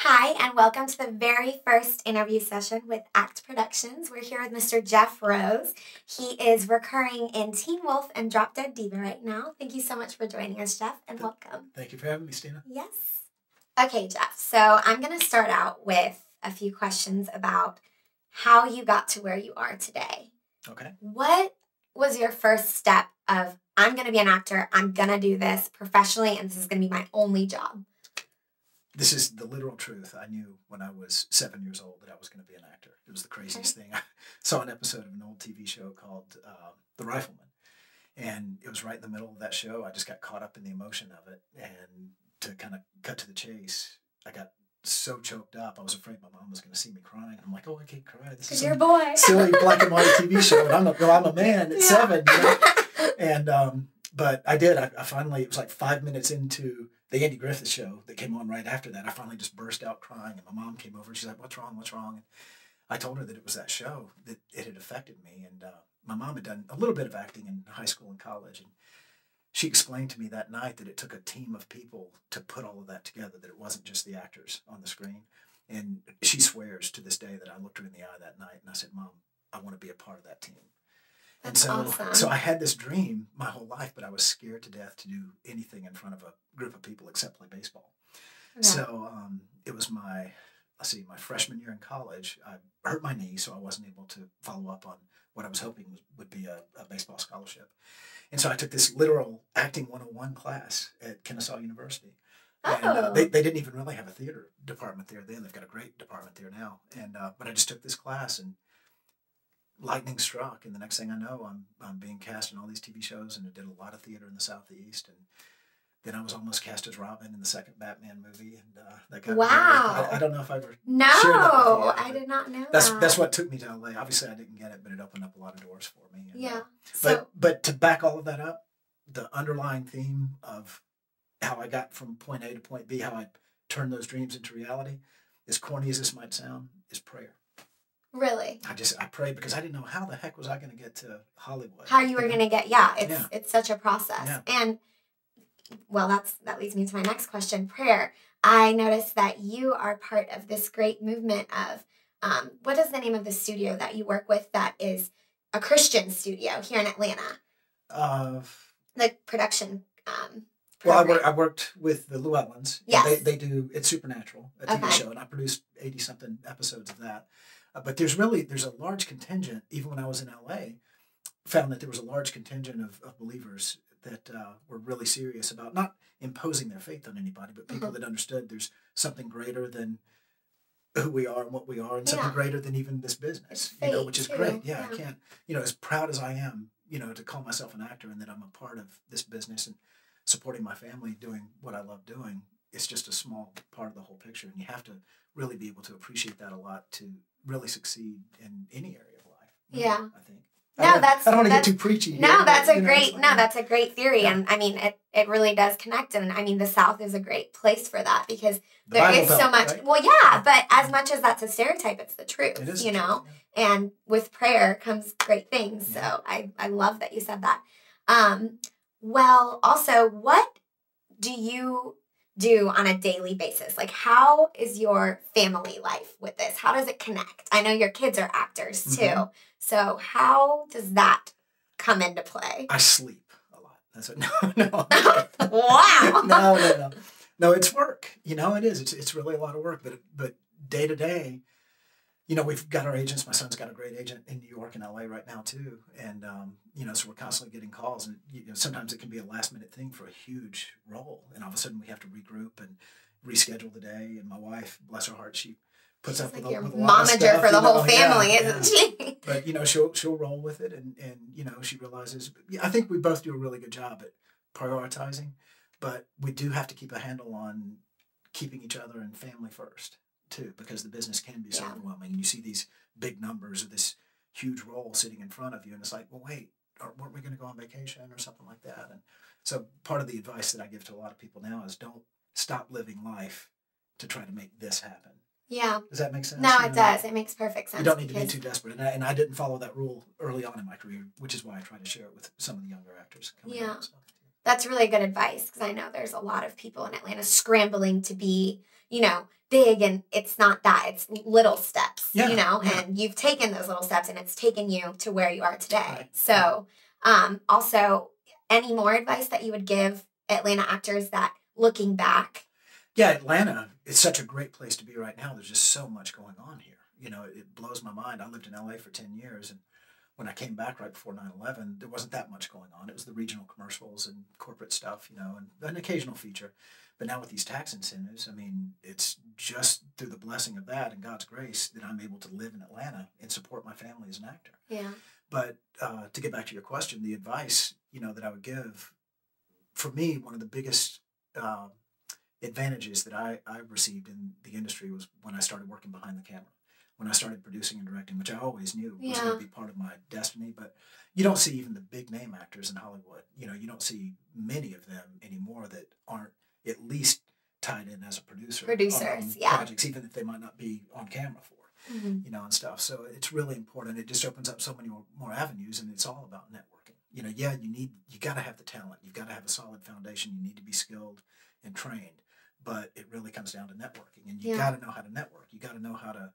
Hi, and welcome to the very first interview session with ACT Productions. We're here with Mr. Jeff Rose. He is recurring in Teen Wolf and Drop Dead Diva right now. Thank you so much for joining us, Jeff, and welcome. Thank you for having me, Stina. Yes. Okay, Jeff, so I'm going to start out with a few questions about how you got to where you are today. Okay. What was your first step of, I'm going to be an actor, I'm going to do this professionally, and this is going to be my only job? This is the literal truth. I knew when I was 7 years old that I was going to be an actor. It was the craziest thing. I saw an episode of an old TV show called The Rifleman, and it was right in the middle of that show. I just got caught up in the emotion of it, and to kind of cut to the chase, I got so choked up. I was afraid my mom was going to see me crying. I'm like, oh, I can't cry. This is your boy. Silly black and white TV show, and I'm a man at 7. You know? And but I did. I finally, it was like 5 minutes into the Andy Griffith show that came on right after that, I finally just burst out crying, and my mom came over and she's like, what's wrong? And I told her that it was that show, that it had affected me. And my mom had done a little bit of acting in high school and college, and she explained to me that night that it took a team of people to put all of that together, that it wasn't just the actors on the screen. And she swears to this day that I looked her in the eye that night and I said, Mom, I want to be a part of that team. That's awesome. So I had this dream my whole life, but I was scared to death to do anything in front of a group of people except play baseball. Okay. So it was my freshman year in college. I hurt my knee, so I wasn't able to follow up on what I was hoping would be a baseball scholarship. And so I took this literal acting 101 class at Kennesaw University. And they didn't even really have a theater department there then. They've got a great department there now. And but I just took this class, and lightning struck, and the next thing I know, I'm being cast in all these TV shows, and I did a lot of theater in the Southeast, and then I was almost cast as Robin in the second Batman movie, and that got wow. I don't know if I ever shared that with you. No, I did not know that. That's what took me to LA. Obviously, I didn't get it, but it opened up a lot of doors for me. And, yeah. But to back all of that up, the underlying theme of how I got from point A to point B, how I turned those dreams into reality, as corny as this might sound, is prayer. Really? I prayed because I didn't know how the heck was I going to get to Hollywood. How you were going to get, it's such a process. Yeah. And, well, that leads me to my next question, prayer. I noticed that you are part of this great movement of, what is the name of the studio that you work with that is a Christian studio here in Atlanta? The production program. Well, I worked with the Llewellyns. Yes. They do It's Supernatural, a TV show, and I produced 80-something episodes of that. But there's a large contingent, even when I was in LA, found that there was a large contingent of believers that were really serious about not imposing their faith on anybody, but people that understood there's something greater than who we are and what we are, and something greater than even this business, which is great. Yeah, I can't, as proud as I am, to call myself an actor and that I'm a part of this business and supporting my family doing what I love doing. It's just a small part of the whole picture, and you have to really be able to appreciate that a lot to really succeed in any area of life. Yeah, I think. I don't want to get too preachy here. No, that's a great theory, and I mean it really does connect, and I mean the South is a great place for that because there is so much. Right? Well, yeah, but as much as that's a stereotype, it's the truth. It is you know, truth, yeah. And with prayer comes great things. Yeah. So I love that you said that. Well, also, what do you do on a daily basis? Like, how is your family life with this? How does it connect? I know your kids are actors too. Mm-hmm. So how does that come into play? I sleep a lot. That's what, no. Wow. No, it's work. It is. It's really a lot of work, but day to day, we've got our agents. My son's got a great agent in New York and LA right now too. And, so we're constantly getting calls, and sometimes it can be a last minute thing for a huge role. And all of a sudden we have to regroup and reschedule the day. And my wife, bless her heart, she puts up with a lot of stuff. For the whole family, isn't she? But, she'll roll with it. And she realizes, I think we both do a really good job at prioritizing, but we do have to keep a handle on keeping each other and family first too, because the business can be so overwhelming. You see these big numbers of this huge role sitting in front of you, and it's like, well, wait, weren't we going to go on vacation or something like that? And so part of the advice that I give to a lot of people now is don't stop living life to try to make this happen. Yeah. Does that make sense? No, it does. It makes perfect sense. You don't need to be too desperate. And I didn't follow that rule early on in my career, which is why I try to share it with some of the younger actors coming out and stuff. That's really good advice, because I know there's a lot of people in Atlanta scrambling to be, big, and it's not that. It's little steps, and you've taken those little steps, and it's taken you to where you are today. Right. So also, any more advice that you would give Atlanta actors that looking back? Yeah, Atlanta is such a great place to be right now. There's just so much going on here. It blows my mind. I lived in LA for 10 years, and when I came back right before 9/11, there wasn't that much going on. It was the regional commercials and corporate stuff, and an occasional feature. But now with these tax incentives, I mean, it's just through the blessing of that and God's grace that I'm able to live in Atlanta and support my family as an actor. Yeah. But to get back to your question, the advice, that I would give, for me, one of the biggest advantages that I received in the industry was when I started working behind the camera. When I started producing and directing, which I always knew was going to be part of my destiny. But you don't see even the big name actors in Hollywood. You don't see many of them anymore that aren't at least tied in as a producer. Producers, on projects, even if they might not be on camera for, and stuff. So it's really important. It just opens up so many more avenues, and it's all about networking. You got to have the talent. You've got to have a solid foundation. You need to be skilled and trained. But it really comes down to networking, and you got to know how to network. You got to know how to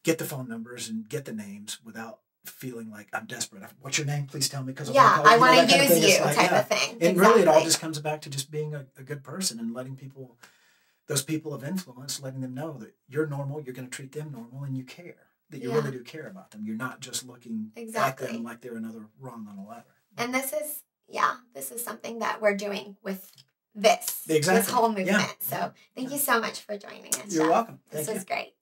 get the phone numbers and get the names without feeling like I'm desperate. What's your name? Please tell me, because I want to use you type of thing. And really, it all just comes back to just being a good person and letting people, those people of influence, letting them know that you're normal, you're going to treat them normal, and you care, that you really do care about them. You're not just looking at them like they're another rung on a ladder. And this is something that we're doing with this whole movement. Yeah. So thank you so much for joining us. You're welcome. This was great.